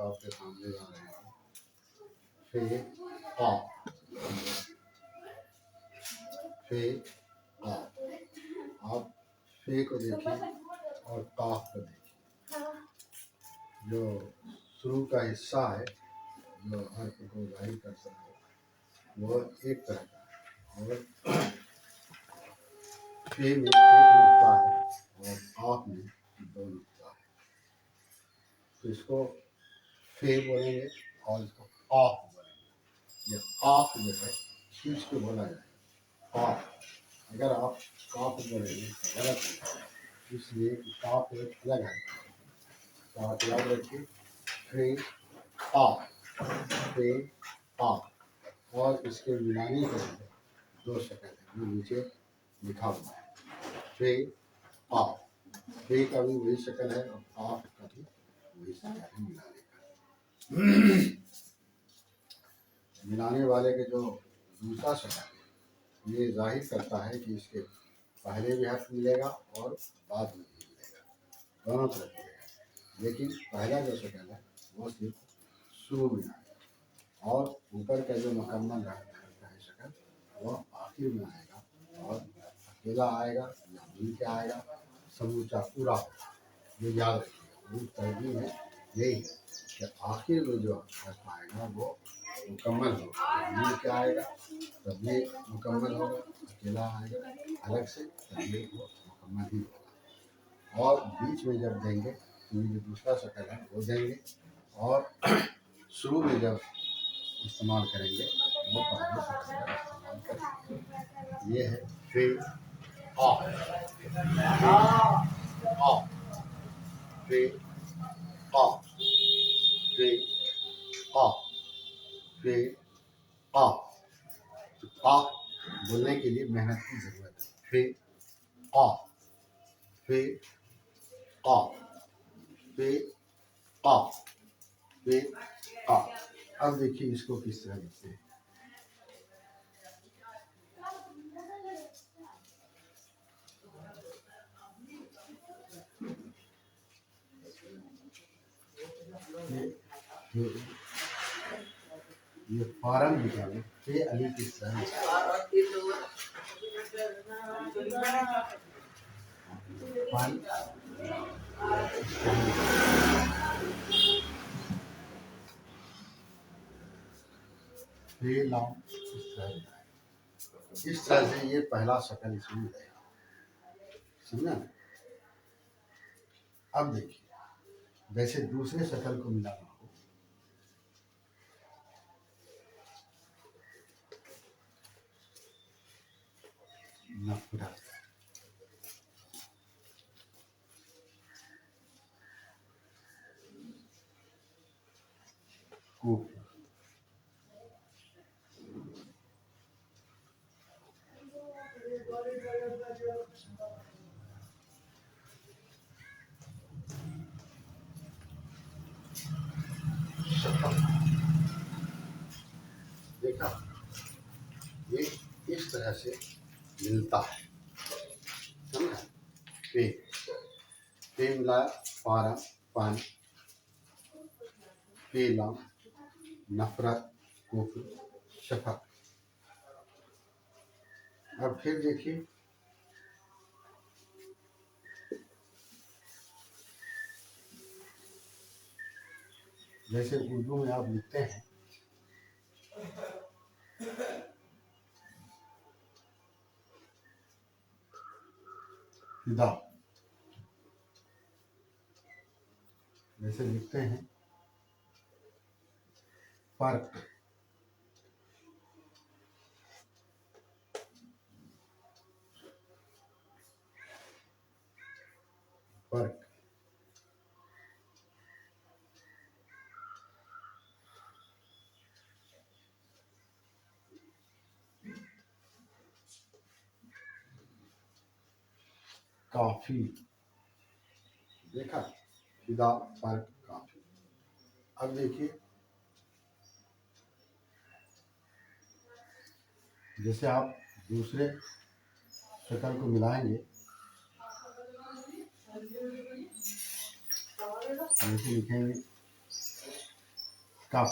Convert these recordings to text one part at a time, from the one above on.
آپ کے سامنے جا رہے ہیں فے آ، فے آ، آپ فے کو دیکھیں اور قاف کو دیکھیں، جو شروع کا حصہ ہے جو حرف کو ظاہر کر سکتے وہ ایک طرح کا ہے، اور فے میں ایک نقطہ ہے اور قاف میں دو نقطہ ہے، تو اس کو فے بولیں گے اور اس کو قاف بولیں گے۔ یہ قاف جو ہے کھینچ کے بولا جائے گا، قاف۔ اگر آپ قاف بولیں گے تو غلط ہے، اس لیے کہ قاف ایک الگ ہے، تو آپ یاد رکھیے فے آ، فے آ، اور اس کے ملانے کے لیے دو شکل ہے جو نیچے لکھا ہوا ہے، فے آ، فے کا بھی وہی شکل ہے اور قاف کا بھی وہی شکل ہے ملانے کا۔ ملانے والے کے جو دوسرا شکل ہے یہ ظاہر کرتا ہے کہ اس کے پہلے بھی حرف ملے گا اور بعد میں بھی ملے گا، دونوں طرف ملے گا، لیکن پہلا جو شکل ہے وہ صرف شروع میں آئے گا اور اوپر کا جو مکمل رہتا ہے شکل وہ آخر میں آئے گا، اور اکیلا آئے گا یا مل کے آئے گا، سموچا پورا ہوگا۔ یہ یاد رکھیے گا، وہ ترجیح ہے یہی ہے کہ آخر میں جو حرف آئے گا وہ مکمل ہوگا، مل کے آئے گا تب یہ مکمل ہوگا، اکیلا آئے گا الگ سے تب یہ وہ مکمل ہی ہوگا، اور بیچ میں جب دیں گے تو یہ جو دوسرا شکل ہے وہ دیں گے، اور شروع میں جب استعمال کریں گے وہ پہلے شکل کا استعمال کریں گے۔ یہ ہے فے آ، فے آ، فے آ، فے آ، فے آ۔ تو آ بولنے کے لیے محنت کی ضرورت ہے، فے آ، فے آ، فے آ، فے آ۔ اب دیکھیے اس کو کس طرح لکھتے ہیں، یہ فارم نکالیں، فے علی کس طرح فن فے لام اس طرح لکھا ہے، اس طرح سے یہ پہلا شکل اس میں رہے گا، سمجھا نا؟ اب دیکھیے ویسے دوسرے شکل کو ملانا ہو نفرت، کفر، شفق۔ دیکھا یہ اس طرح سے ملتا ہے، سمجھا؟ فے، فے ملایا فارم پن، فے لام نفرت کفر شفق۔ اب پھر دیکھیے جیسے اردو میں آپ لکھتے ہیں فدا، جیسے لکھتے ہیں فرق، فرق، کافی، دیکھا فدا فرق کافی۔ اب دیکھیے جیسے آپ دوسرے شکل کو ملائیں گے، جیسے لکھیں گے کف،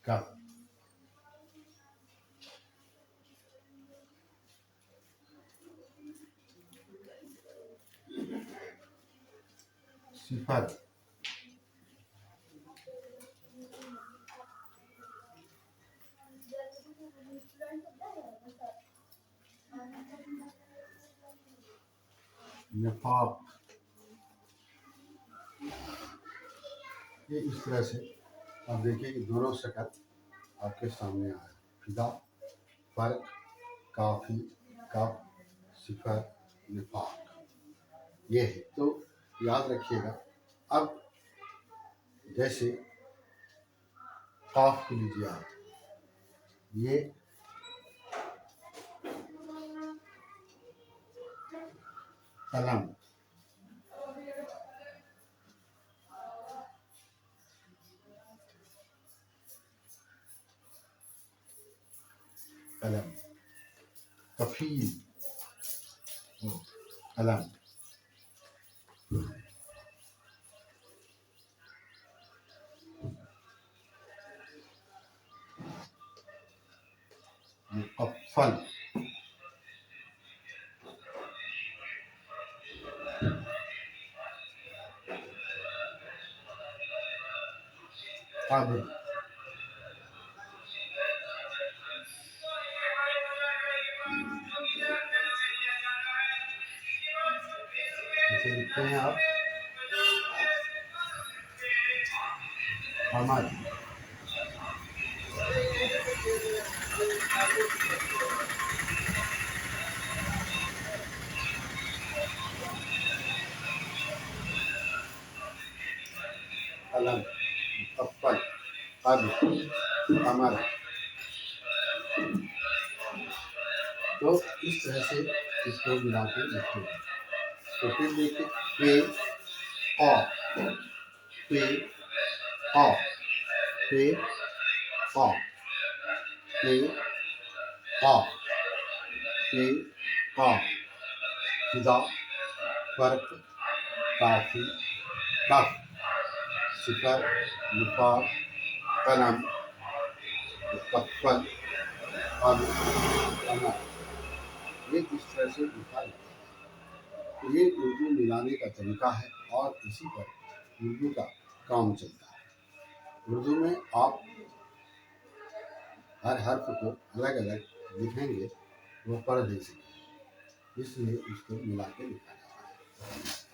کف، صفر، نفاق. یہ اس طرح سے آپ دیکھیے کہ دونوں شکل آپ کے سامنے آئے. فضا، فرق، کافی، کف، صفر، نفاق، یہ ہے. تو یاد رکھیے گا. اب جیسے قاف کو لیجیے آپ، یہ قلم، قلم، کفیل، قلم، مقفل، قابل، اسے لکھتے ہیں آپ حمد، قلم، مقفل، قابل، حمد. تو اس طرح سے اس کو ملا کے لکھتے ہیں. تو پھر دیکھیں پے، آ، پے، آ، پے، آ، پے، آ، پے، آ. فضا، فرق، کافی، کف، صفر، نفاق، قلم، مقفل، قابل، حمد. یہ اس طرح سے لکھا جاتا ہے. تو یہ اردو ملانے کا طریقہ ہے اور اسی پر اردو کا کام چلتا ہے. اردو میں آپ ہر حرف کو الگ الگ لکھیں گے وہ پڑھ نہیں سکیں، اس لیے اس کو ملا کے لکھا جاتا ہے.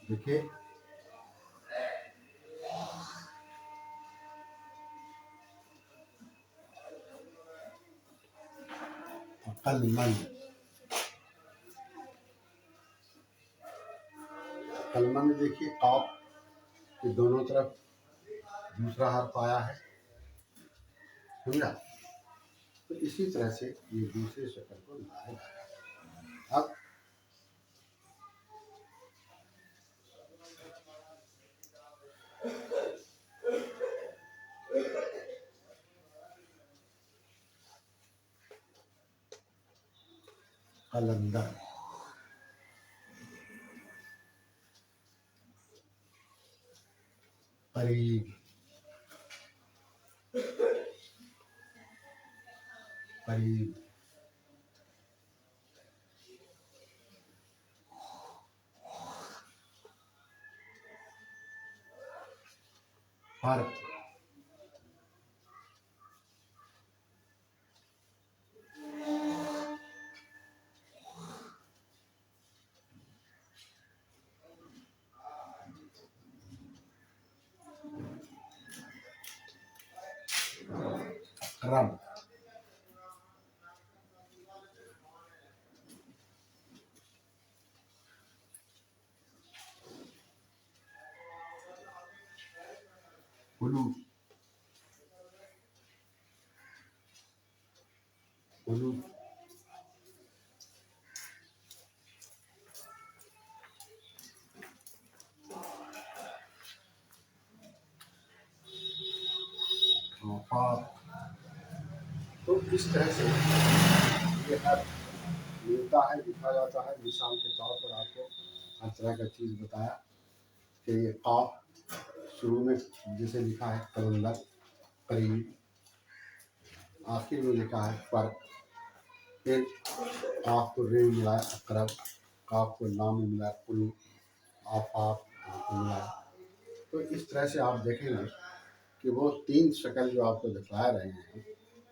دیکھیے عقل مند، عقل مند دیکھیے قاف کے دونوں طرف دوسرا حرف آیا ہے، سمجھا. تو اسی طرح سے یہ دوسرے شکل کو لکھا جاتا ہے. اب قلندر، قریب، قریب، فرق، اقرب، خلوص، خلوص، آفاق. تو اس طرح سے یہ حرف ملتا ہے، لکھا جاتا ہے. مثال کے طور پر آپ کو ہر طرح کا چیز بتایا کہ یہ قاف شروع میں جسے لکھا ہے قلندر قریب، آخر میں لکھا ہے فرق، پھر قاف کو رے ملا اقرب، قاف کو لام میں ملا قلو، آفاق کو ملا. تو اس طرح سے آپ دیکھیں گے کہ وہ تین شکل جو آپ کو دکھلا رہے ہیں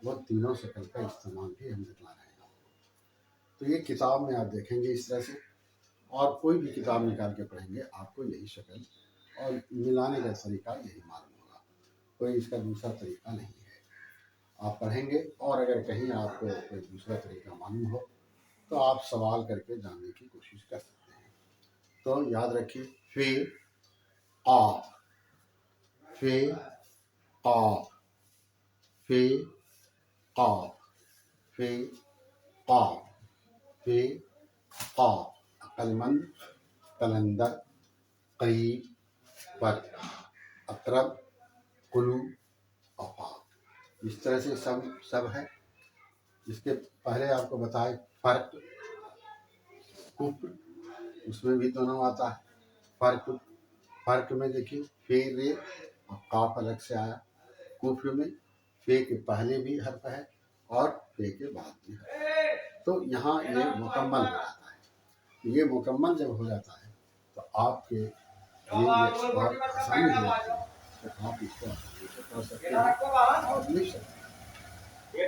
وہ تینوں شکل کا استعمال بھی ہم دکھلا رہے ہیں. تو یہ کتاب میں آپ دیکھیں گے اس طرح سے، اور کوئی بھی کتاب نکال کے پڑھیں گے آپ کو یہی شکل اور ملانے کا طریقہ یہی معلوم ہوگا، کوئی اس کا دوسرا طریقہ نہیں ہے. آپ پڑھیں گے اور اگر کہیں آپ کو کوئی دوسرا طریقہ معلوم ہو تو آپ سوال کر کے جاننے کی کوشش کر سکتے ہیں. تو یاد رکھیے فی قاف، فی قاف، فی قاف، فی قاف، فی قاف، عقل مند، قلندر، قریب، فرق، اقرب، قلو، آفاق. اس طرح سے سب ہے. اس کے پہلے آپ کو بتائے فرق، کفر، اس میں بھی دونوں آتا ہے. فرق میں دیکھیے فے رے اور قاف الگ سے آیا. کفر میں فے کے پہلے بھی حرف ہے اور فے کے بعد بھی حرف ہے. تو یہاں یہ مکمل ہو جاتا ہے. یہ مکمل جب ہو جاتا ہے تو آپ کے لیے یہ بہت آسانی ہو جاتی ہے کہ آپ اس کو آسانی سے پڑھ سکتے ہیں اور لکھ سکتے ہیں.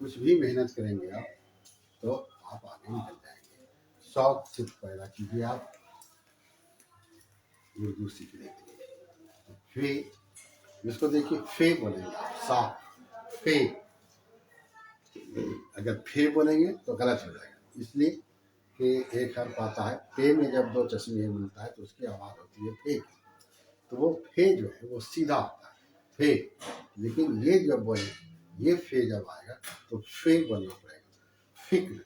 کچھ بھی محنت کریں گے آپ تو آپ آگے نکل جائیں گے. شوق صرف پیدا کیجیے آپ اردو سیکھنے کے لیے. فی، جس کو دیکھیے فے بولیں گے آپ، ساتھ، فے. اگر فے بولیں گے تو غلط ہو جائے گا، اس لیے کہ ایک حرف آتا ہے فے میں، جب دو تسمیہ ملتا ہے تو اس کی آواز ہوتی ہے فے کی. تو وہ فے جو ہے وہ سیدھا ہوتا ہے فے. لیکن یہ جب بولیں یہ فے جب آئے گا تو فے بولنا پڑے گا. فکر،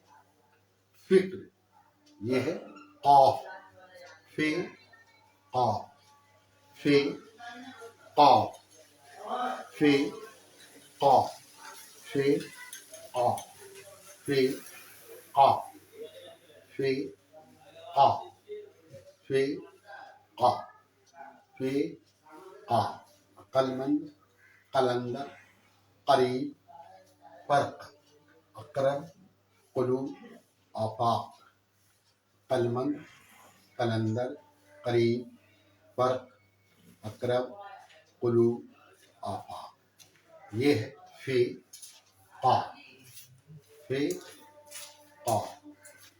فکر، یہ ہے قاف، فے قاف، فے قاف، فے قاف، فے قاف، فے قاف، فے قاف، فے قاف، فے قاف. عقل مند، قلندر، قریب، فرق، اقرب، قلو، آفاق. عقل مند، قلندر، قریب، فرق، اقرب، قلو، آفاق. یہ ہے فی قاف، فی قاف،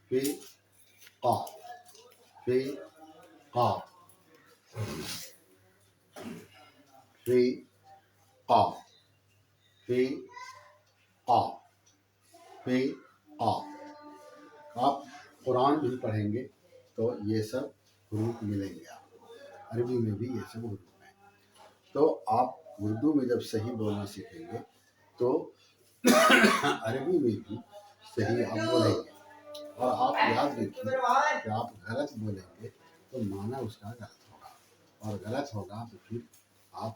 فی قاف، فی قاف، فی قاف، فی قاف، فی قاف. آپ قرآن بھی پڑھیں گے تو یہ سب حروف ملیں گے آپ کو. عربی میں بھی یہ سب حروف ہیں. تو آپ اردو میں جب صحیح بولنا سیکھیں گے تو عربی میں بھی صحیح آپ بولیں گے. اور آپ یاد رکھیے کہ آپ غلط بولیں گے تو معنی اس کا غلط ہوگا، اور غلط ہوگا تو پھر آپ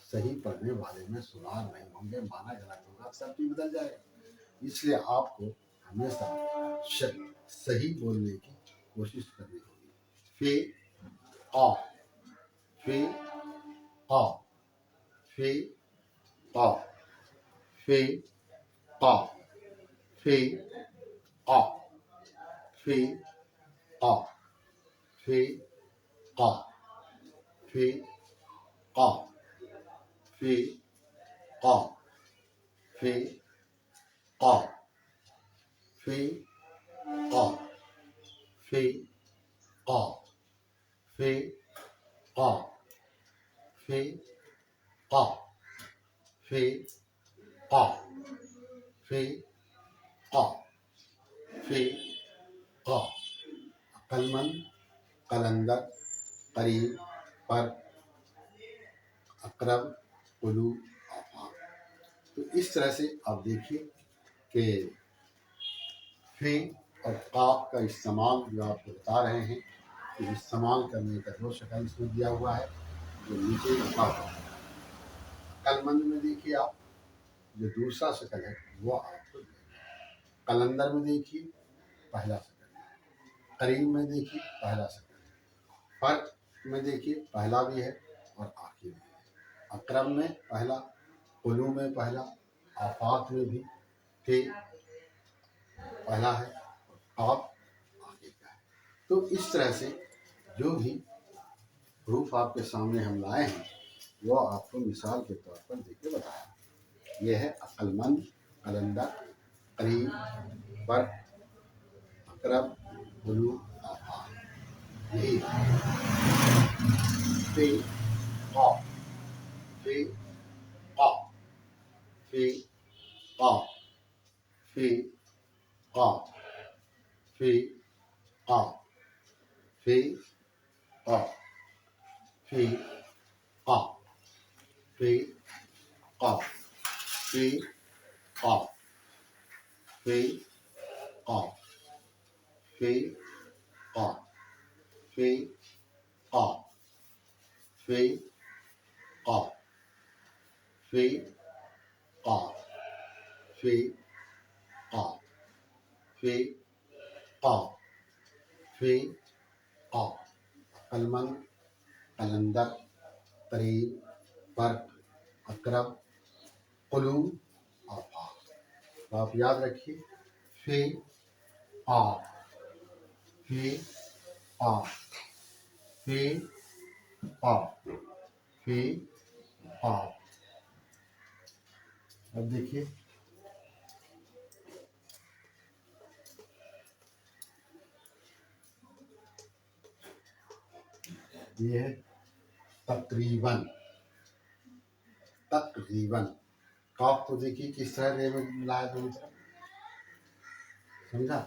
صحیح پڑھنے والے میں سدھار نہیں ہوں گے، معنی غلط ہوگا، سب چیز بدل جائے گا. اس لیے آپ کو ہمیشہ صحیح بولنے کی کوشش کرنی ہوگی. فی قاف، فی قاف، فی قاف، فی قاف، فی قاف، فی قاف، فی قاف، فی قاف، فی قاف، فی قاف، فی قاف، فی قاف، فی قاف، فی قاف، فی قاف، فی قاف، فی قاف. عقل مند، قلندر، قریب، فرق، اقرب، قلو، آفاق. تو اس طرح سے آپ دیکھیے کہ فی اور قاف کا استعمال جو آپ کو بتا رہے ہیں کہ استعمال کرنے کا دو شکل اس میں دیا ہوا ہے. جو نیچے لکھا ہوا ہے. عقل مند میں دیکھیے آپ جو دوسرا شکل ہے وہ آپ کو قلندر میں دیکھیے پہلا شکل ہے. قریب میں دیکھیے پہلا شکل ہے. فرق میں دیکھیے پہلا بھی ہے اور آخر میں ہے. اقرب میں پہلا، قلو میں پہلا، آفاق میں بھی پھر پہلا ہے اور آپ آگے کا ہے. تو اس طرح سے جو بھی حروف آپ کے سامنے ہم لائے ہیں وہ آپ کو مثال کے طور پر دے کے بتایا. یہ ہے عقل مند، قلندر، قریب، فرق، اقرب، قلو، آفاق. یہی فی قاف، فی قاف، فی قاف، فی قاف، فی قاف، فی قاف، فی قاف، فی قاف، فی قاف، فی قاف، فی قاف، فی قاف، فی قاف، فی قاف، فی قاف، فی قاف، فی قاف. عقل مند، قلندر، قریب، فرق، اقرب، قلو، آفاق. تو آپ یاد رکھیے فی قاف، فی قاف، فی قاف، فی قاف. اب دیکھیے یہ ہے تقریباً. تقریباً کاف کو دیکھیے کس طرح رے میں ملایا دونوں طرف. سمجھا؟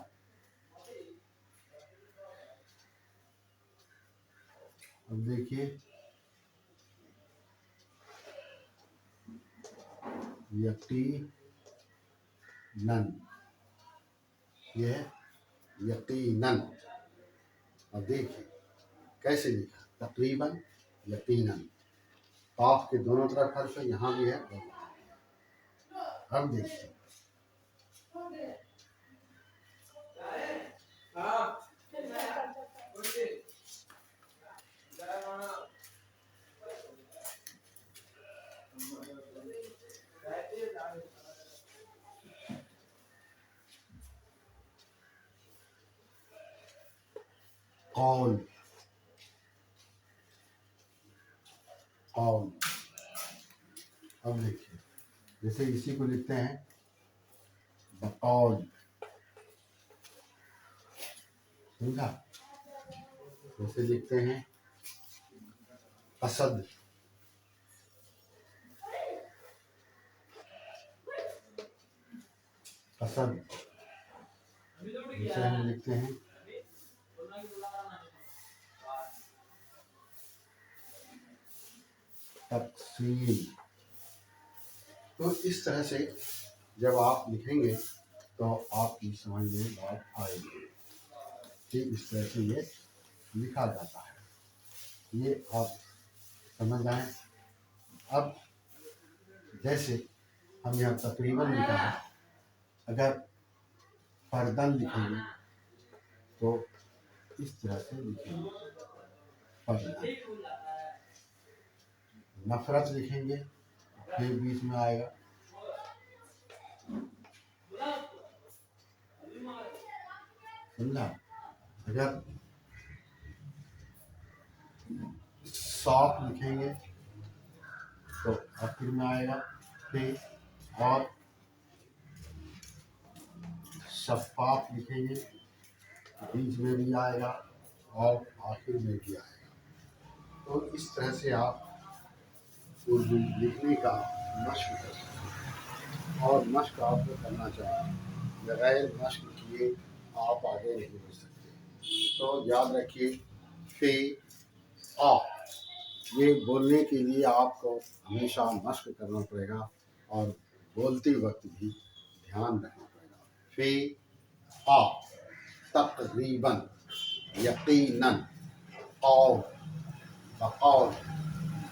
اب دیکھیے یقیناً، یہ ہے یقیناً. اب دیکھیے کیسے لکھا تقریباً، یقیناً. قاف کے دونوں طرف حرف ہے، یہاں بھی ہے اور وہاں بھی ہے. اب دیکھیے قول، قول. اب دیکھیے جیسے اسی کو لکھتے ہیں بقول. سمجھا؟ جیسے لکھتے ہیں قصد، قصد. جیسے ہم لکھتے ہیں تقسیم. تو اس طرح سے جب آپ لکھیں گے تو آپ کی سمجھ میں بات آئے گی کہ اس طرح سے یہ لکھا جاتا ہے. یہ آپ سمجھ آئیں. اب جیسے ہم یہاں تقریباً لکھا ہے، اگر فردن لکھیں گے تو اس طرح سے لکھیں گے فردن. نفرت لکھیں گے پھر بیچ میں آئے گا. سمجھا؟ اگر صاف لکھیں گے تو آخر میں آئے گا پھر، اور شفاف لکھیں گے بیچ میں بھی آئے گا اور آخر میں بھی آئے گا. تو اس طرح سے آپ اردو لکھنے کا مشق کر سکتے ہیں. اور مشق آپ کو کرنا چاہیے، بغیر مشق کیے آپ آگے نہیں بڑھ سکتے. تو یاد رکھیے فی آ، یہ بولنے کے لیے آپ کو ہمیشہ مشق کرنا پڑے گا اور بولتے وقت بھی دھیان رکھنا پڑے گا. فی آ، تقریباً، یقیناً، قول، بقول،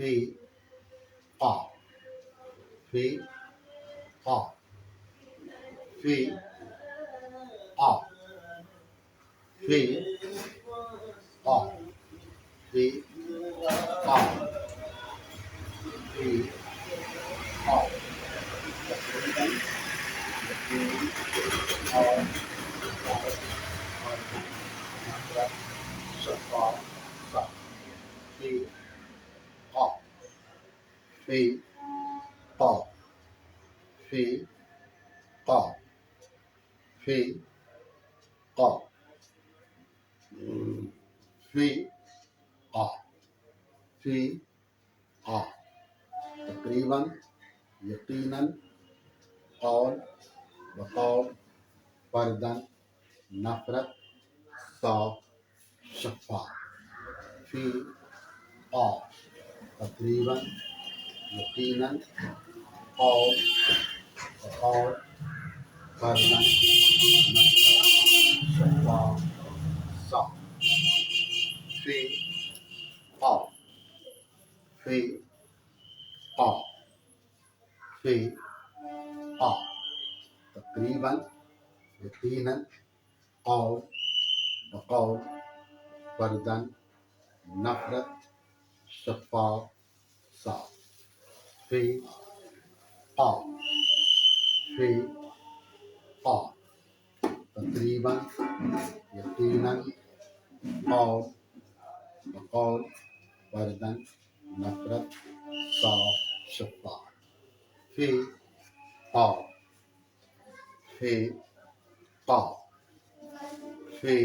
فی قاف فی قاف فی قاف فی قاف فی قاف فی قاف اور شفاف صاف فی قاف فی قاف فی قاف فی قاف فی قاف فی قاف تقریباً یقیناً قول بقول فرداً نفرت صاف شفاف فی قاف تقریباً یقیناً قول بقول فرداً نفرت شفاف صاف فی قاف فی قاف فی قاف تقریباً یقیناً قول بقول فرداً نفرت شفاف صاف فی قاف فی قاف تقریباً یقیناً قول بقول فرداً نفرت صاف شفاف فی قاف فی قاف فی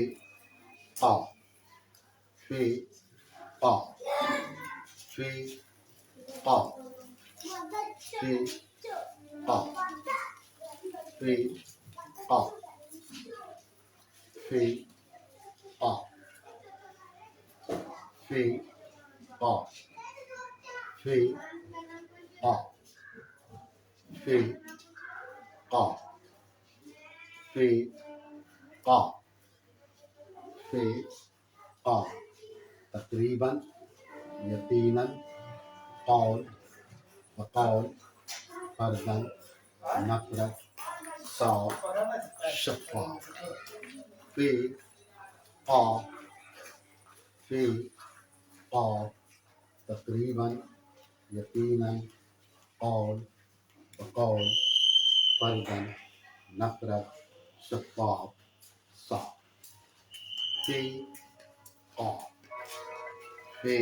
قاف فی قاف فی قاف فی قاف فی قاف فی قاف فی قاف فی قاف فی قاف فی قاف فی قاف تقریباً یقیناً قول بقول فرداً نفرت صاف شفاف فی قاف فی قاف تقریباً یقیناً قول بقول فرداً نفرت شفاف صاف فی قاف فی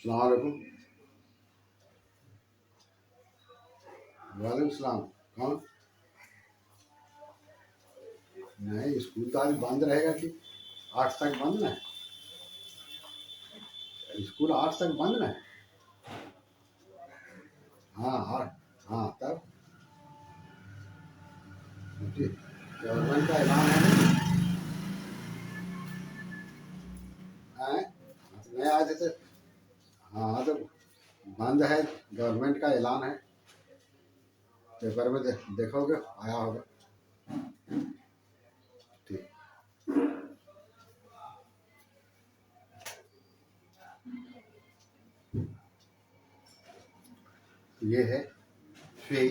السلام علیکم. وعلیکم السلام. کون؟ نہیں اسکول تو آج بند رہے گا کہ 8 تک بند نہ ہے. اسکول 8 تک بند نہ ہے. ہاں 8. ہاں تب گورنمنٹ کا اعلان ہے نا. نہیں آج تو ہاں تو بند ہے. گورنمنٹ کا اعلان ہے. پیپر میں دیکھو گے آیا ہوگا. ٹھیک. یہ ہے فی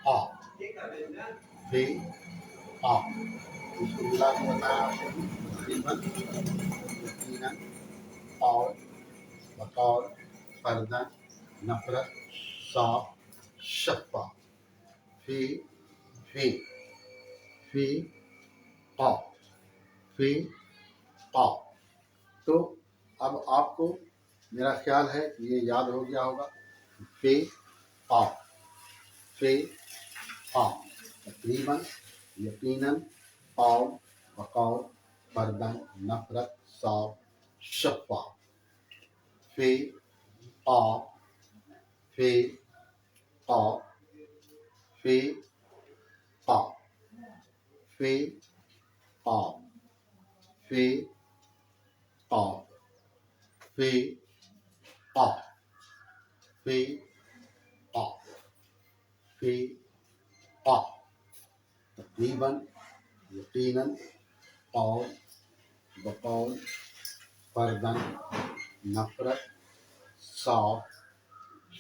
قاف فی قاف. اس کو ملا کے بتایا آپ کو تقریباً یقیناً قول بقول فرداً نفرت صاف شفاف فی فی فی قاف فی قاف. تو اب آپ کو میرا خیال ہے کہ یہ یاد ہو گیا ہوگا. فی قاف فی قاف تقریباً یقیناً قول بقول فرداً نفرت صاف شفاف فی قاف فی قاف فی قاف فی قاف فی قاف فی قاف فی قا فی قا تقریباً یقیناً قول بقول فرداً نفرت صاف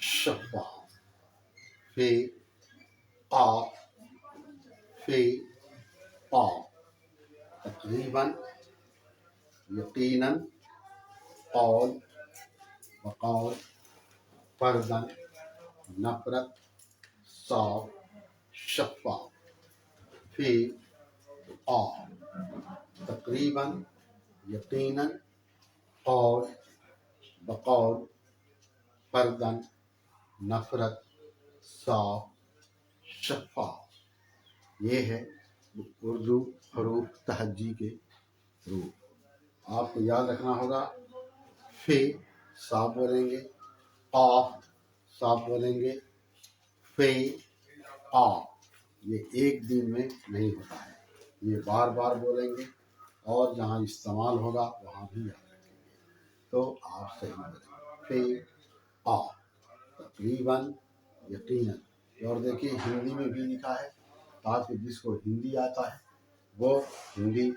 شفاف فی قا فی قا تقریباً یقیناً قول بقول فرداً نفرت صاف شفاف فی قا تقریباً یقیناً قول بقول فرداً نفرت صاف شفاف. یہ ہے اردو حروف تہجی کے حروف. آپ کو یاد رکھنا ہوگا فی صاف بولیں گے، قاف صاف بولیں گے، فی قا یہ ایک دن میں نہیں ہوتا ہے، یہ بار بار بولیں گے اور جہاں استعمال ہوگا وہاں بھی یاد رکھیں گے تو آپ صحیح بولیں گے. فی قا تقریباً یقیناً. اور دیکھیے ہندی میں بھی لکھا ہے تاکہ جس کو ہندی آتا ہے وہ ہندی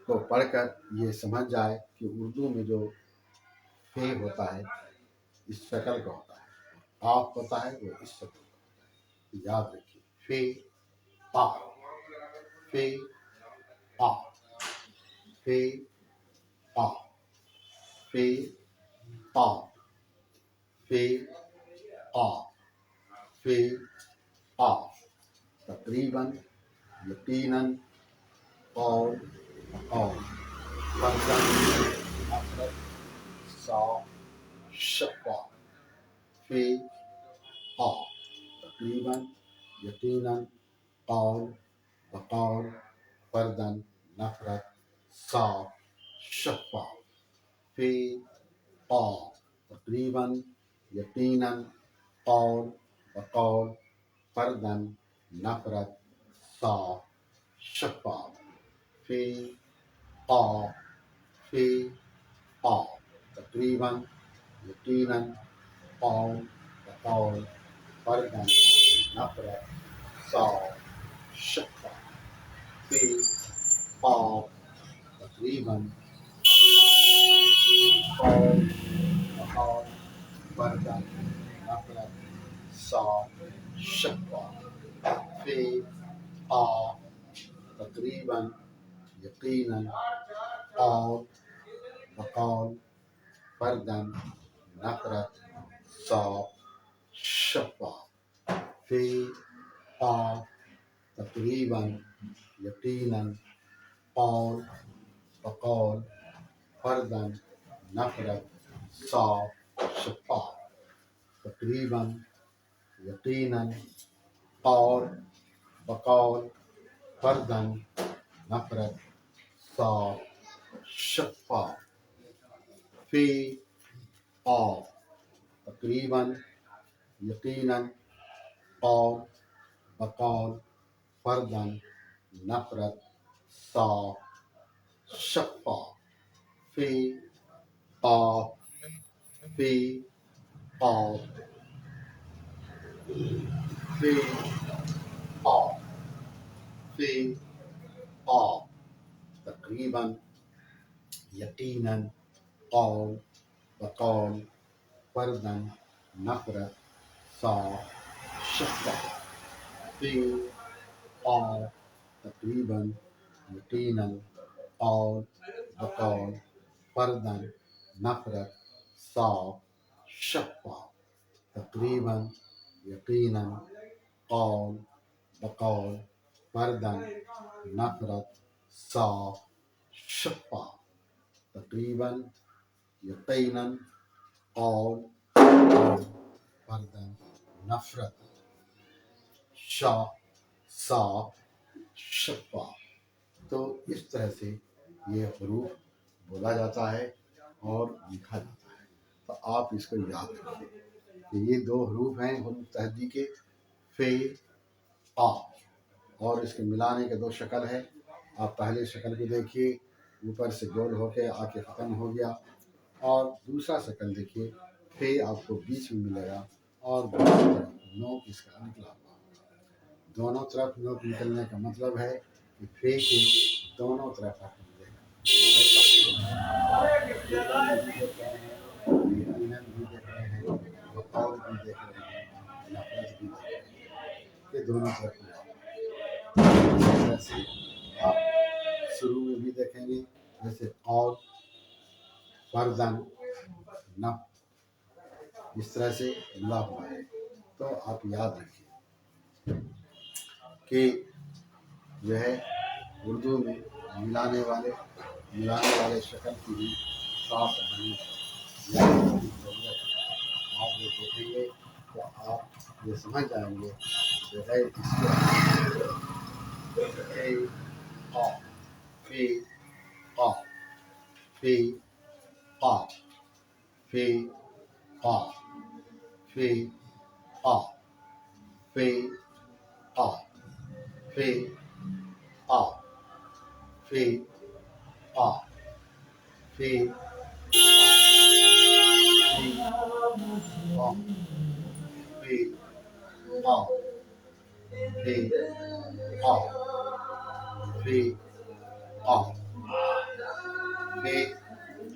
کو پڑھ کر یہ سمجھ جائے کہ اردو میں جو فی ہوتا ہے اس شکل کا ہوتا ہے، قاف ہوتا ہے وہ اس شکل کا ہوتا ہے. یاد رکھیے فی قا فی قا فی قا فی قا فی قا فی قا تقریباً یقیناً قول بقول فرداً نفرت صاف شفاف فی قا تقریباً یقیناً قول بقول فرداً نفرت صاف شفاف فی قا تقریباً یقیناً قول بقول فرداً نفرت صاف شفاف فی قا فی قا تقریباً یقیناً قول بقول فرداً نفرت صاف شفاف فی قا تقریباً قول بقول فرداً نفرت صاف شفاف فی قا تقریباً یقیناً قول بقول فرداً نفرت صاف شفاف فی قا تقریباً یقیناً قول بقول فرداً نفرت صاف شفاف تقریباً یقیناً قول بقول فرداً نفرت صاف شفاف فی قا تقریباً یقیناً قول بقول فرداً نفرت صاف شفاف فی قا فی قا فی قا فی قا تقریباً یقیناً قول بقول فرداً نفرت صاف شفاف فی قا تقریباً یقیناً قول بقول فرداً نفرت صاف شفاف تقریباً یقیناً قول بقول فرداً نفرت صاف شفاف تقریباً یقیناً قول بقول فرداً نفرت صاف شفاف. تو اس طرح سے یہ حروف بولا جاتا ہے اور لکھا جاتا ہے. تو آپ اس کو یاد رکھیں کہ یہ دو حروف ہیں حروف تہجی کے فی قا، اور اس کے ملانے کے دو شکل ہے. آپ پہلے شکل کو دیکھیے اوپر سے گول ہو کے آ کے ختم ہو گیا، اور دوسرا شکل دیکھیے فے آپ کو بیچ میں ملے گا اور دوسری طرف نوک اس کا نکلا ہوا ہوگا۔ دونوں طرف نوک نکلنے کا مطلب ہے کہ فے کے دونوں طرف حرف ملے گا۔ بھی دیکھ رہے ہیں، بقول بھی دیکھ رہے ہیں، نفرت بھی دیکھ رہے ہیں، یہ دونوں طرف ملے گا۔ جیسے آپ شروع میں بھی دیکھیں گے، جیسے اور فردن نف اس طرح سے ملا ہوا ہے۔ تو آپ یاد رکھیے کہ جو ہے اردو میں ملانے والے شکل کی بھی صاف بنی ضرورت ہے۔ آپ جو دیکھیں گے تو آپ یہ سمجھ جائیں گے بغیر اس کے فی قاف فی قاف فی قاف فی قاف فی قاف فی قاف فی قاف فی فی قاف فی قاف فی قاف فی قاف فی قاف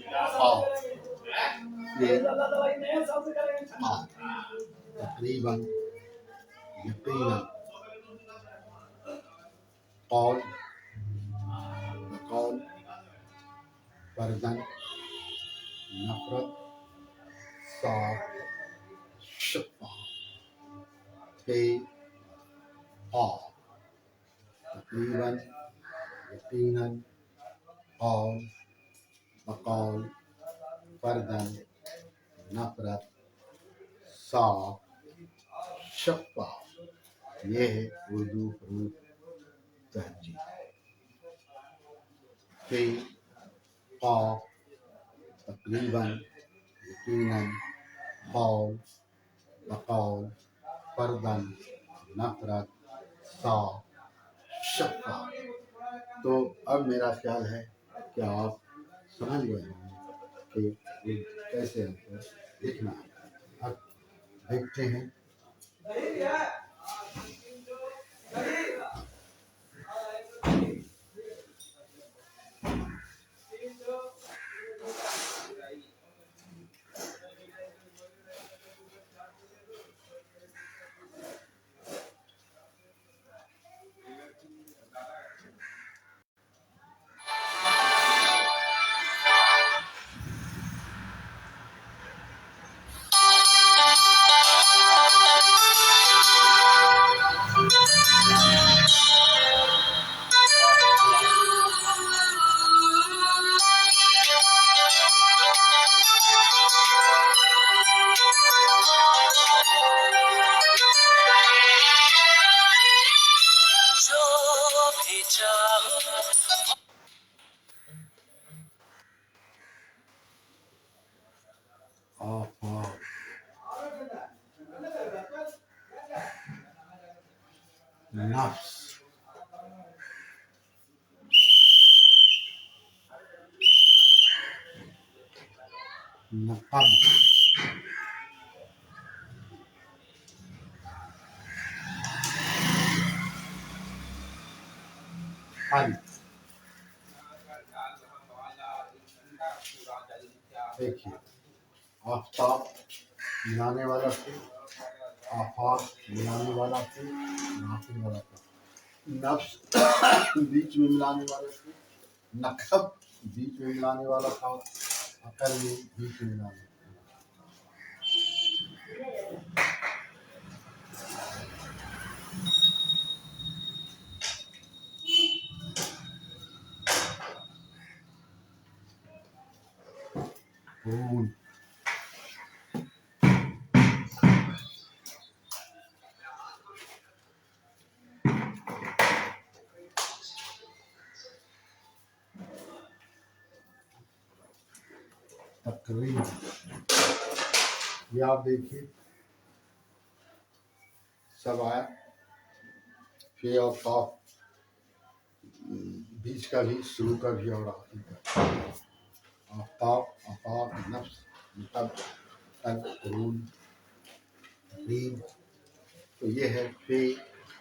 تقریباً یقیناً قول بقول بردن نفرت صاف شفاف فی قاف تقریباً یقیناً قول بقول بردن نفرت صاف شفاف، یہ ہے اردو حروف تہجی۔ فی قاف تقریباً یقیناً قول بقول بردن نفرت صاف شفاف۔ تو اب میرا خیال ہے کہ آپ سمجھ گئے ہیں کہ کیسے ہم کو لکھنا ہے۔ اب دیکھتے ہیں آفاق نفس نقب حل۔ دیکھیے آفتاب ملانے والا سے، آفاق ملانے والا سے، ناقل والا سے، نفس بیچ میں ملانے والا سے، نقب بیچ میں ملانے والا تھا، عقل میں بیچ میں ملانے والا۔ خون تقریب، یہ آپ دیکھیے سب آیا، فی اور قاف بیچ کا بھی، شروع کا بھی اور آخر کا۔ آفتاب آفاق نفس نقب عقل، قرون، تقریب. تو یہ ہے فی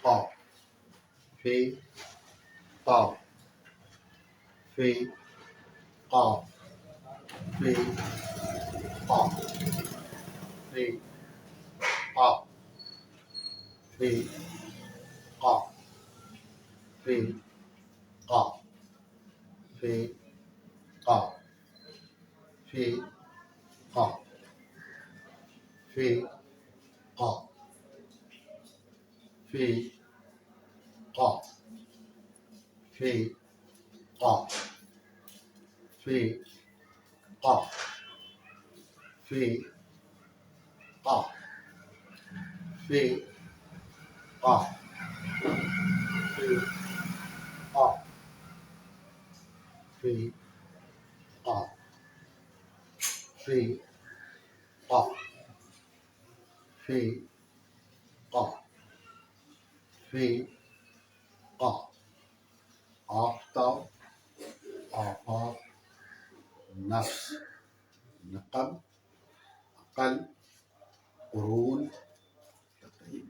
قاف، فی قاف، فی قاف، فی قاف، فی قاف، فی قاف، فی قاف، فی قاف، فی قاف، فی قاف، فی قاف، فی قاف، فی قاف، فی قاف، فی قاف، فی قاف، فی قاف، فی قاف، فی قاف، فی قاف. آفتاب، آفاق، نفس، نقب، عقل، قرون، تقریب.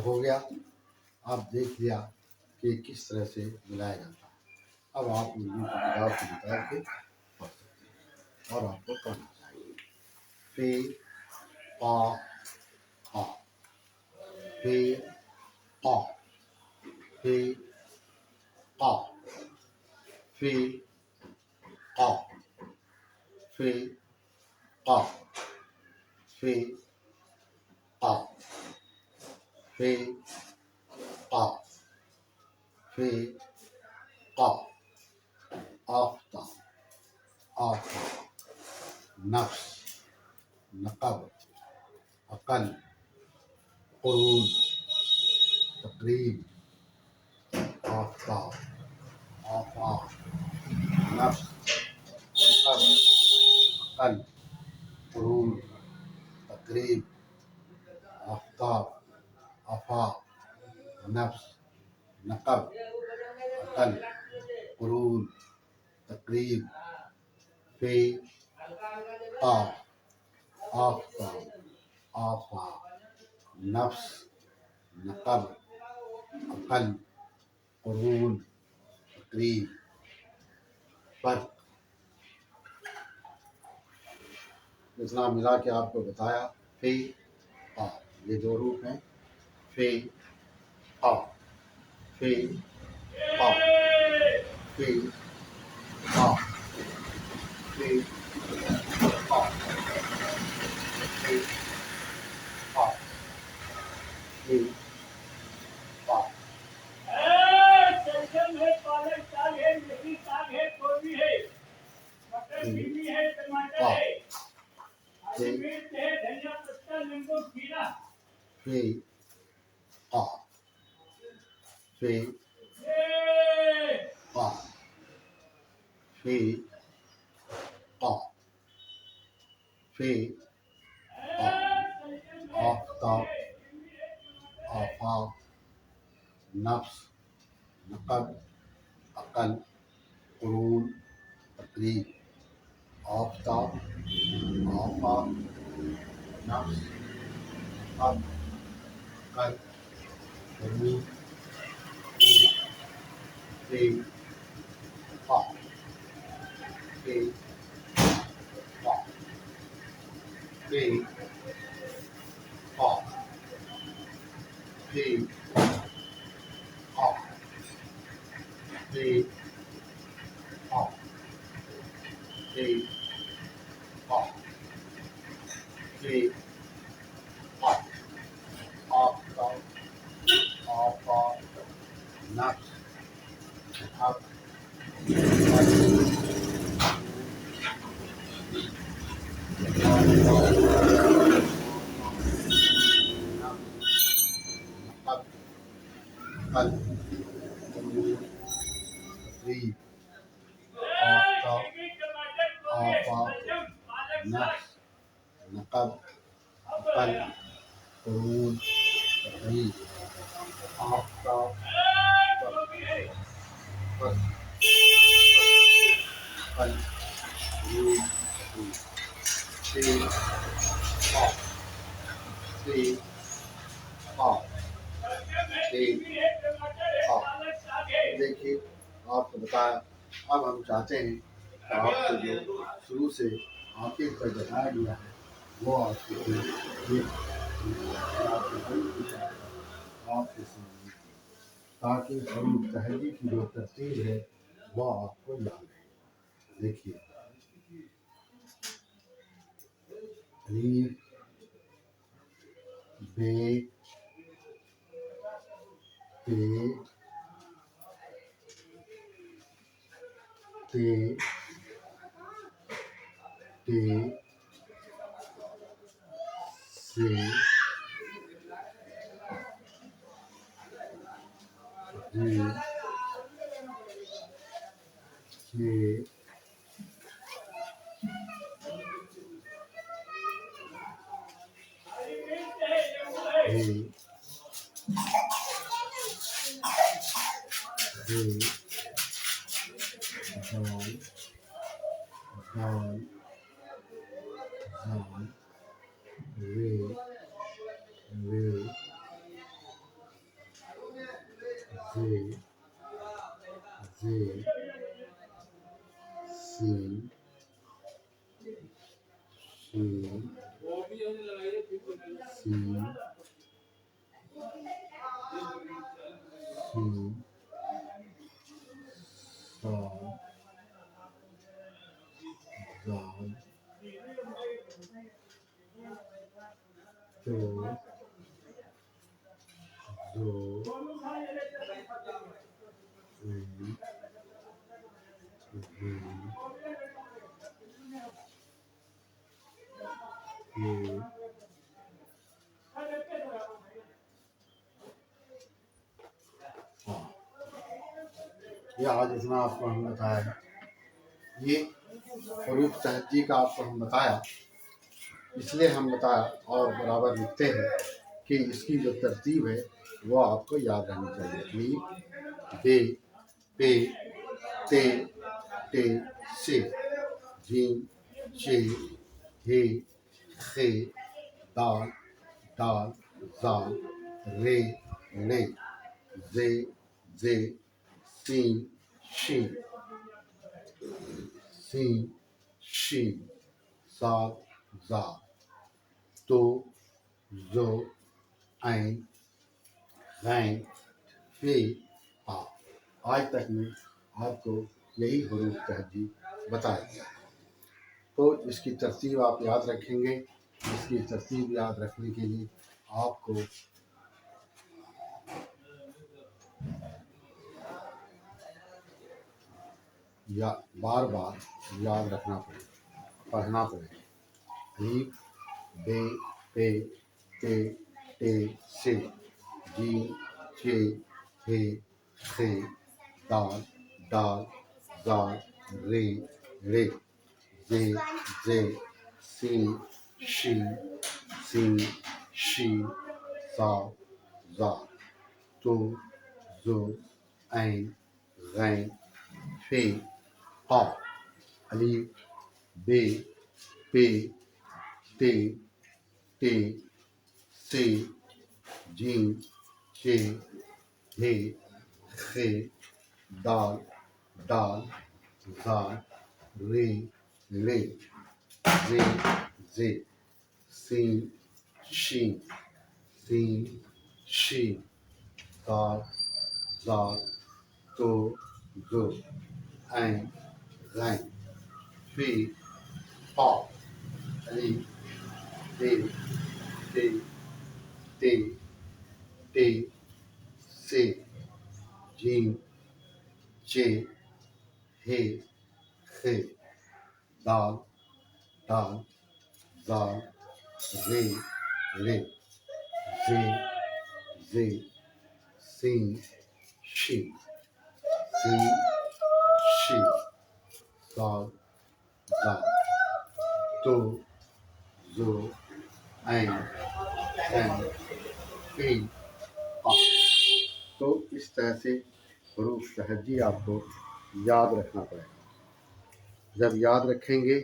ہو گیا. آپ دیکھ لیا کہ کس طرح سے ملایا جاتا ہے. اب آپ اردو کی کتاب سے نکال کے پڑھ سکتے ہیں اور آپ کو پڑھنا چاہیے. فی قاف، قاف، فی قاف، فی قاف، فی قاف، فی قاف، فی قاف، فی قاف، فی قاف. آفتاب، آفاق، نفس، نقب، عقل، قرون، تقریب. آفتاب، آفاق، نفس، نقب، عقل، قرون، تقریب. آفتاب، آفاق، نفس، نقب، عقل، قرون، تقریب. فی قاف، آفتاب، آفاق، نفس، نقب، عقل، قرون، تقریب. فرق اتنا ملا کے آپ کو بتایا. فی قاف، یہ دو حروف ہیں. فی قاف، فی قاف، فی قاف، فی قاف، فی قاف، فی قاف. فی قاف، فی قاف، فی قاف، فی قاف. آفتاب، آفاق، نفس، نقب، عقل، قرون، تقریب. آفتاب، آفاق، نفس، نقب، عقل، قرون، فی قاف، فی قاف، فی قاف، فی قاف، فی قاف، فی قاف، فی قاف. آفتاب، آفاق، نفس، نقب، عقل، قرون، تقریب. آفتاب، آفاق، نفس، نقب، عقل، قرون، تقریب. آفتاب، عقل، قرون، تقریب. شین آ شین آ شین آ. دیکھیے آپ کو بتایا. اب ہم چاہتے ہیں کہ آپ کو جو شروع سے آخر پر بتایا گیا ہے وہ آپ کو آپ کے سامنے تاکہ حروف تہجی کی جو ترتیب ہے وہ آپ کو یاد رہے. دیکھیے الف بے تے تے تے سے جے کے ہے دال دال زال رے رے زے زے سین شین سین شین صاد زال تو زو عین غین یہ آج اتنا آپ کو ہم بتایا ہے. یہ حروف تہجی کا آپ کو ہم بتایا اس لیے ہم بتایا اور برابر لکھتے ہیں کہ اس کی جو ترتیب ہے وہ آپ کو یاد رہنی چاہیے. بے پے تے ٹے سے جیم چے ہے خے دال دال زال رے لے زے زے سین شین سین شین صاد زال تو زو عین غین فے آ. آج تک میں آپ کو یہی حروف تہجی بتایا گیا ہے. تو اس کی ترتیب آپ یاد رکھیں گے. اس کی ترتیب یاد رکھنے کے لیے آپ کو یا بار بار یاد رکھنا پڑے پڑھنا پڑے. الف بے پے تے ٹے سے جیم چے ہے خے دال دال زال رے رے زے زے سین شین سین شین صاد زال تو زو عین غین فے قاف. الف بے پے تے ٹے سے جیم چے ہے خے دال دال زال رے رے زے زے سین شین سین شین صاد زال تو زو عین غین فے قاف. الف بے تے تے ٹے سے جیم چے ہے خے دال دال زال رے رے زے زے سین شین سین شین صاد زال تو زو عین غین فے قاف. تو اس طرح سے حروف تہجی آپ کو یاد رکھنا پڑے گا. جب یاد رکھیں گے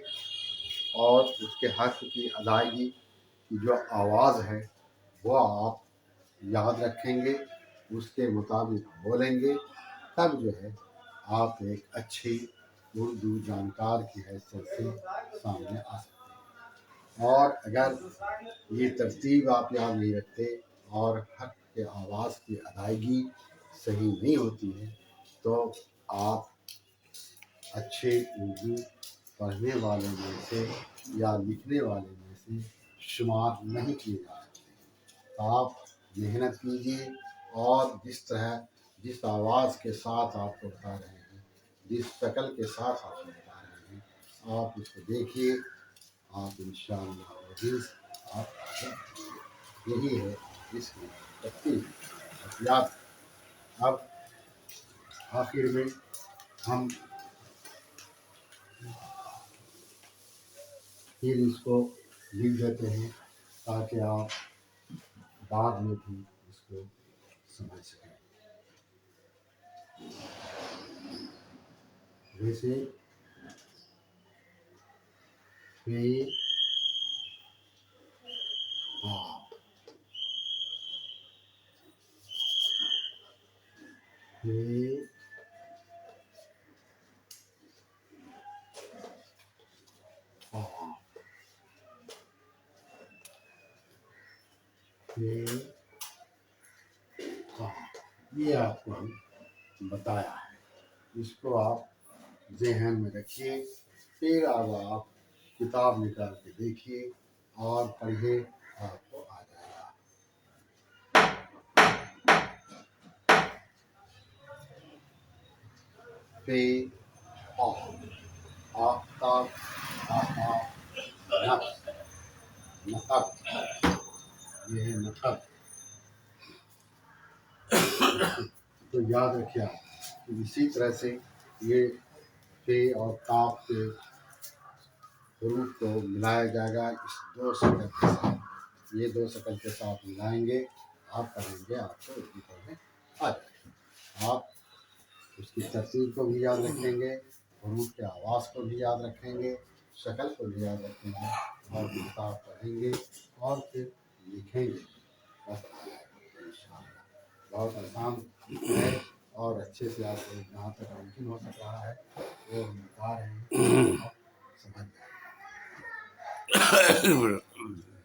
اور اس کے حق کی ادائیگی کی جو آواز ہے وہ آپ یاد رکھیں گے، اس کے مطابق بولیں گے، تب جو ہے آپ ایک اچھی اردو جانکار کی حیثیت سے سامنے آ سکتے ہیں۔ اور اگر یہ ترتیب آپ یاد نہیں رکھتے اور حق کے آواز کی ادائیگی صحیح نہیں ہوتی ہے تو آپ اچھے اردو پڑھنے والے میں سے یا لکھنے والے میں سے شمار نہیں کیے جا سکتے۔ آپ محنت کیجیے اور جس آواز کے ساتھ آپ کو بتا رہے ہیں، جس شکل کے ساتھ آپ کو بتا رہے ہیں، آپ اس کو دیکھیے، آپ انشاءاللہ عزیز آپ آگے بڑھیں گے۔ یہی ہے اس کی ترتیب۔ یاد اب آخر میں ہم پھر اس کو لکھ دیتے ہیں تاکہ آپ بعد میں بھی اس کو سمجھ سکیں۔ جیسے پے آپ، پے آپ، پے آپ، یہ آپ کو ہم بتایا ہے، اس کو آپ ذہن میں رکھیے۔ پھر اب آپ کتاب نکال کے دیکھیے اور پڑھیے، آپ کو آ جائے گا۔ پے آپ، آفتاب، نفس، نقب، یہ ہے نقب۔ تو یاد رکھیے آپ کہ اسی طرح سے یہ پے اور کاف کے حروف کو ملایا جائے گا اس دو شکل کے ساتھ۔ یہ دو شکل کے ساتھ ملائیں گے، آپ پڑھیں گے، آپ کو اردو پڑھنے آ جائے گا۔ آپ اس کی ترتیب کو بھی یاد رکھیں گے، حروف کے آواز کو بھی یاد رکھیں گے، شکل کو بھی یاد رکھیں گے اور کتاب پڑھیں گے اور پھر لکھیں گے، بس آ جائے گا انشاءاللہ۔ بہت آسان ہے اور اچھے سے آپ کو جہاں تک ممکن ہو سک رہا ہے وہ ہم بتا رہے ہیں، آپ سمجھ جائیں گے۔